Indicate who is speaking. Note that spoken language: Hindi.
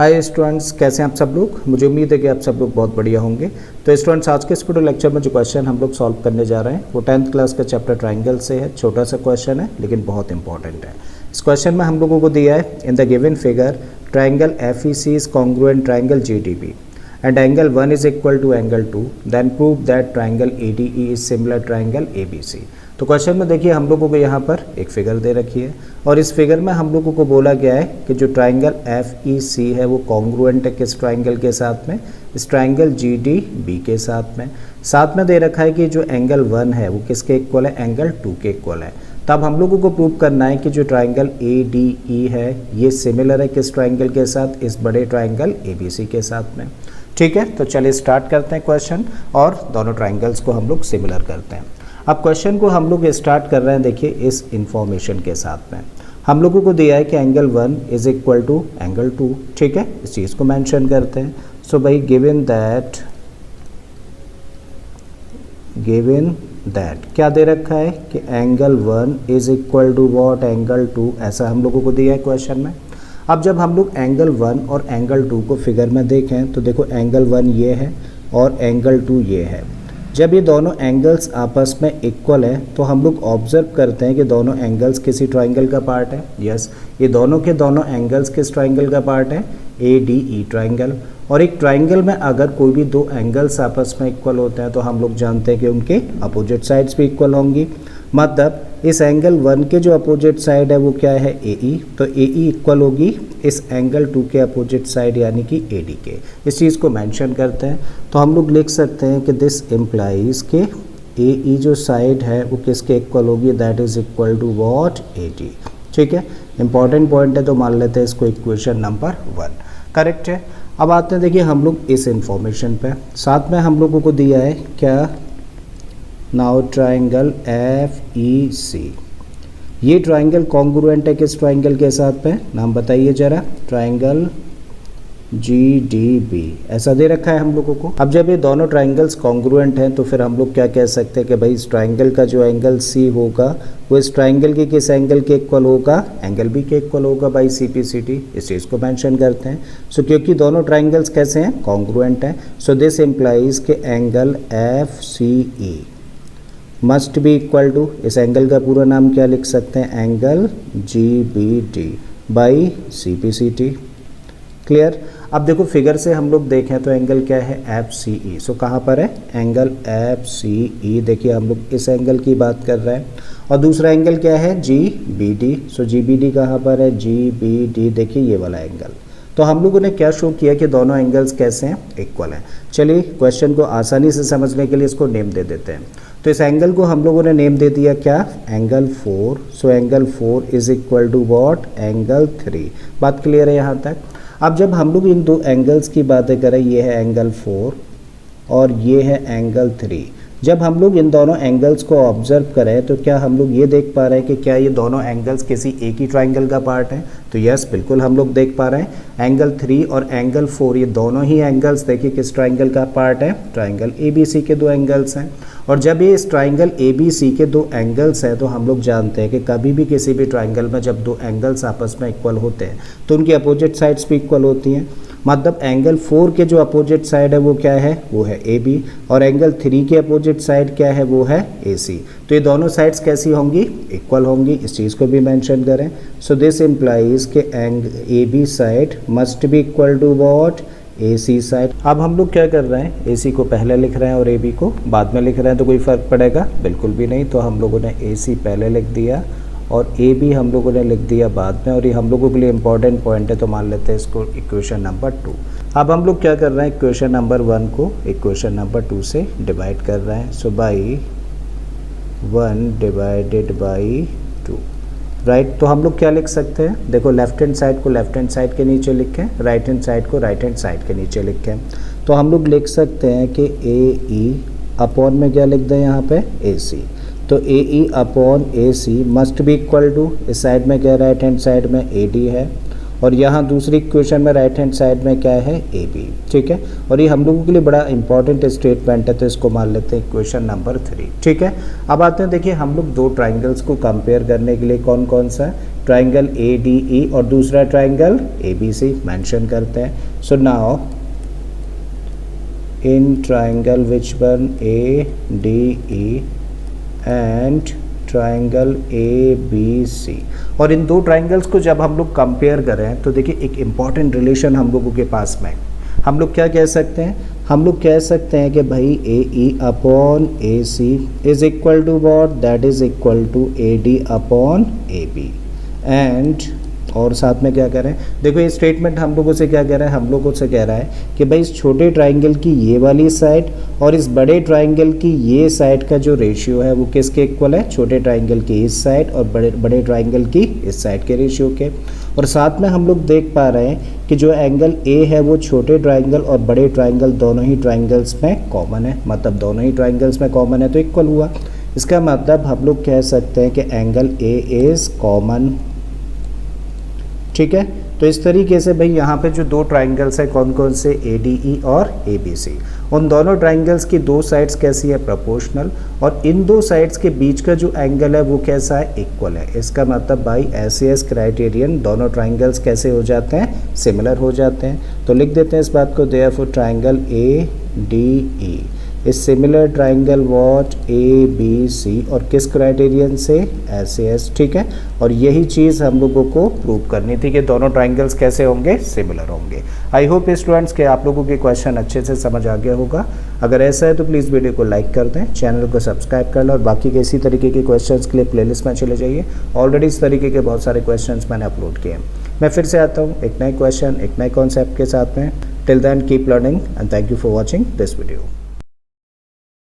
Speaker 1: हाय स्टूडेंट्स, कैसे हैं आप सब लोग। मुझे उम्मीद है कि आप सब लोग बहुत बढ़िया होंगे। तो स्टूडेंट्स, आज के इस वीडियो लेक्चर में जो क्वेश्चन हम लोग सॉल्व करने जा रहे हैं वो 10th क्लास का चैप्टर ट्रायंगल से है। छोटा सा क्वेश्चन है लेकिन बहुत इंपॉर्टेंट है। इस क्वेश्चन में हम लोगों को दिया है in the given figure triangle FEC is congruent triangle GDB and angle 1 is equal to angle 2, then prove that triangle ADE is similar triangle ABC। तो क्वेश्चन में देखिए हम लोगों को यहाँ पर एक फिगर दे रखी है और इस फिगर में हम लोगों को बोला गया है कि जो ट्रायंगल FEC है वो कॉन्ग्रुएंट है किस ट्रायंगल के साथ में, इस ट्रायंगल GDB के साथ में दे रखा है कि जो एंगल 1 है वो किसके इक्वल है, एंगल 2 के इक्वल है। तब हम लोगों को प्रूव करना है कि जो ट्रायंगल ADE है ये सिमिलर है किस ट्रायंगल के साथ, इस बड़े ट्रायंगल ABC के साथ में। ठीक है, तो चलिए स्टार्ट करते हैं क्वेश्चन और दोनों ट्रायंगल्स को हम लोग सिमिलर करते हैं। अब क्वेश्चन को हम लोग स्टार्ट कर रहे हैं, देखिए इस इंफॉर्मेशन के साथ में हम लोगों को दिया है कि angle 1 is equal to angle 2। ठीक है, इस चीज़ को मेंशन करते हैं। सो भाई गिवन दैट क्या दे रखा है कि angle 1 is equal to what, angle 2, ऐसा हम लोगों को दिया है क्वेश्चन में। अब जब हम लोग एंगल 1 और एंगल 2 को फिगर में देखें तो देखो एंगल 1 ये है और एंगल 2 ये है। जब ये दोनों एंगल्स आपस में इक्वल है तो हम लोग ऑब्जर्व करते हैं कि दोनों एंगल्स किसी ट्रायंगल का पार्ट है। यस, ये दोनों के दोनों एंगल्स किस ट्रायंगल का पार्ट है, ADE ट्रायंगल। और एक ट्रायंगल में अगर कोई भी दो एंगल्स आपस में इक्वल होते हैं तो हम लोग जानते हैं कि उनके अपोजिट साइड्स भी इक्वल होंगी। मतलब इस एंगल 1 के जो अपोजिट साइड है वो क्या है, AE। तो AE इक्वल होगी इस एंगल 2 के अपोजिट साइड यानी कि AD के। इस चीज़ को मेंशन करते हैं तो हम लोग लिख सकते हैं कि दिस इम्प्लाइज के AE जो साइड है वो किसके इक्वल होगी, that is equal to what, AD। ठीक है, इंपॉर्टेंट पॉइंट है तो मान लेते हैं इसको इक्वेशन नंबर 1 करेक्ट है। अब आते हैं देखिए हम लोग इस इंफॉर्मेशन पे, साथ में हम लोगों को दिया है क्या, नाउ ट्रायंगल FEC, ये ट्रायंगल कॉन्ग्रुएंट है किस ट्रायंगल के साथ में, नाम बताइए जरा, ट्रायंगल GDB ऐसा दे रखा है हम लोगों को। अब जब ये दोनों ट्रायंगल्स कॉन्ग्रुएंट हैं तो फिर हम लोग क्या कह सकते हैं कि भाई इस ट्रायंगल का जो एंगल C होगा वो इस ट्रायंगल के किस एंगल के इक्वल होगा, एंगल B के इक्वल होगा बाई CPCT। इस चीज़ को मेंशन करते हैं। सो क्योंकि दोनों ट्रायंगल्स कैसे हैं, कॉन्ग्रुएंट हैं, सो दिस इम्प्लाइज के angle FCE must be equal to, इस एंगल का पूरा नाम क्या लिख सकते हैं, angle GBD by CPCT। Clear. अब देखो फिगर से हम लोग देखें तो एंगल क्या है, FCE। सो कहाँ पर है, एंगल FCE। देखिए हम लोग इस एंगल की बात कर रहे हैं और दूसरा एंगल क्या है, GBD। सो GBD कहाँ पर है, GBD, देखिए ये वाला एंगल। तो हम लोगों ने क्या शो किया कि दोनों एंगल्स कैसे हैं, इक्वल हैं। चलिए क्वेश्चन को आसानी से समझने के लिए इसको नेम दे देते हैं। तो इस एंगल को हम लोगों ने नेम दे दिया क्या, angle 4। So angle 4 is equal to what, angle 3। बात क्लियर है यहाँ तक। अब जब हम लोग इन दो एंगल्स की बातें करें, ये है एंगल 4 और ये है एंगल 3। जब हम लोग इन दोनों एंगल्स को ऑब्जर्व करें तो क्या हम लोग ये देख पा रहे हैं कि क्या ये दोनों एंगल्स किसी एक ही ट्रायंगल का पार्ट है। तो यस, बिल्कुल हम लोग देख पा रहे हैं एंगल 3 और एंगल 4 ये दोनों ही एंगल्स देखिए किस ट्रायंगल का पार्ट है, ट्रायंगल ABC के दो एंगल्स हैं। और जब ये इस ट्रायंगल ABC के दो एंगल्स हैं तो हम लोग जानते हैं कि कभी भी किसी भी ट्रायंगल में जब दो एंगल्स आपस में इक्वल होते हैं तो उनकी अपोजिट साइड्स भी इक्वल होती हैं। मतलब एंगल 4 के जो अपोजिट साइड है वो क्या है, वो है AB और एंगल 3 के अपोजिट साइड क्या है, वो है AC। तो ये दोनों साइड्स कैसी होंगी, इक्वल होंगी। इस चीज़ को भी मेंशन करें। सो दिस इम्प्लाइज के AB side must be equal to what, AC side. अब हम लोग क्या कर रहे हैं, AC को पहले लिख रहे हैं और AB को बाद में लिख रहे हैं, तो कोई फ़र्क पड़ेगा, बिल्कुल भी नहीं। तो हम लोगों ने AC पहले लिख दिया और AB हम लोगों ने लिख दिया बाद में। और ये हम लोगों के लिए इंपॉर्टेंट पॉइंट है तो मान लेते हैं इसको इक्वेशन नंबर 2। अब हम लोग क्या कर रहे हैं, इक्वेशन नंबर 1 को इक्वेशन नंबर 2 से डिवाइड कर रहे हैं। So by 1 divided by 2, right. तो हम लोग क्या लिख सकते हैं, देखो लेफ्ट हैंड साइड को लेफ्ट हैंड साइड के नीचे लिखें, राइट हैंड साइड को राइट हैंड साइड के नीचे लिखें। तो हम लोग लिख सकते हैं कि AE अपॉन में क्या लिख दें यहाँ पे, AC। तो AE upon AC must be equal to, इस साइड में क्या राइट हैंड साइड में AD है और यहाँ दूसरी इक्वेशन में राइट हैंड साइड में क्या है ए बी, ठीक है। और ये हम लोगों के लिए बड़ा इंपॉर्टेंट स्टेटमेंट है, तो इसको मान लेते हैं इक्वेशन नंबर 3, ठीक है। अब आते हैं, देखिए हम लोग दो ट्राइंगल्स को कंपेयर करने के लिए कौन कौन सा है, ट्राइंगल ए डी ई और दूसरा triangle A B C mention करते हैं। So now in triangle which one A D E and triangle A B C, और इन दो ट्राइंगल्स को जब हम लोग कंपेयर करें तो देखिए एक इम्पॉर्टेंट रिलेशन हम लोगों के पास में, हम लोग क्या कह सकते हैं, हम लोग कह सकते हैं कि भाई A E upon A C is equal to what, that is equal to A D upon A B. And और साथ में क्या कह रहे हैं, देखो ये स्टेटमेंट हम लोगों से क्या कह रहा है, हम लोगों से कह रहा है कि भाई इस छोटे ट्राइंगल की ये वाली साइड और इस बड़े ट्राइंगल की ये साइड का जो रेशियो है वो किसके इक्वल है, छोटे ट्राइंगल की इस साइड और बड़े ट्राइंगल की इस साइड के रेशियो के। और साथ में हम लोग देख पा रहे हैं कि जो एंगल ए है वो छोटे ट्राइंगल और बड़े ट्राइंगल दोनों ही ट्राइंगल्स में कॉमन है, मतलब दोनों ही ट्राइंगल्स में कॉमन है तो इक्वल हुआ। इसका मतलब हम लोग कह सकते हैं कि एंगल ए इज कॉमन, ठीक है। तो इस तरीके से भाई यहाँ पे जो दो ट्राइंगल्स है कौन कौन से, ए डी ई और ए बी सी, उन दोनों ट्राइंगल्स की दो साइड्स कैसी है, प्रोपोर्शनल, और इन दो साइड्स के बीच का जो एंगल है वो कैसा है, इक्वल है। इसका मतलब भाई एस क्राइटेरियन दोनों ट्राइंगल्स कैसे हो जाते हैं, सिमिलर हो जाते हैं। तो लिख देते हैं इस बात को, therefore triangle A D E is similar triangle what A B C, और किस क्राइटेरियन से, एस, ठीक है। और यही चीज़ हम लोगों को प्रूव करनी थी कि दोनों ट्राइंगल्स कैसे होंगे, सिमिलर होंगे। आई होप स्टूडेंट्स के आप लोगों के क्वेश्चन अच्छे से समझ आ गया होगा। अगर ऐसा है तो प्लीज़ वीडियो को लाइक कर दें, चैनल को सब्सक्राइब कर लें, और बाकी के इसी तरीके के क्वेश्चंस के लिए प्लेलिस्ट में चले जाइए। ऑलरेडी इस तरीके के बहुत सारे क्वेश्चंस मैंने अपलोड किए हैं। मैं फिर से आता हूँ एक नए क्वेश्चन, एक नए कॉन्सेप्ट के साथ में। Till then keep learning and thank you for watching this video.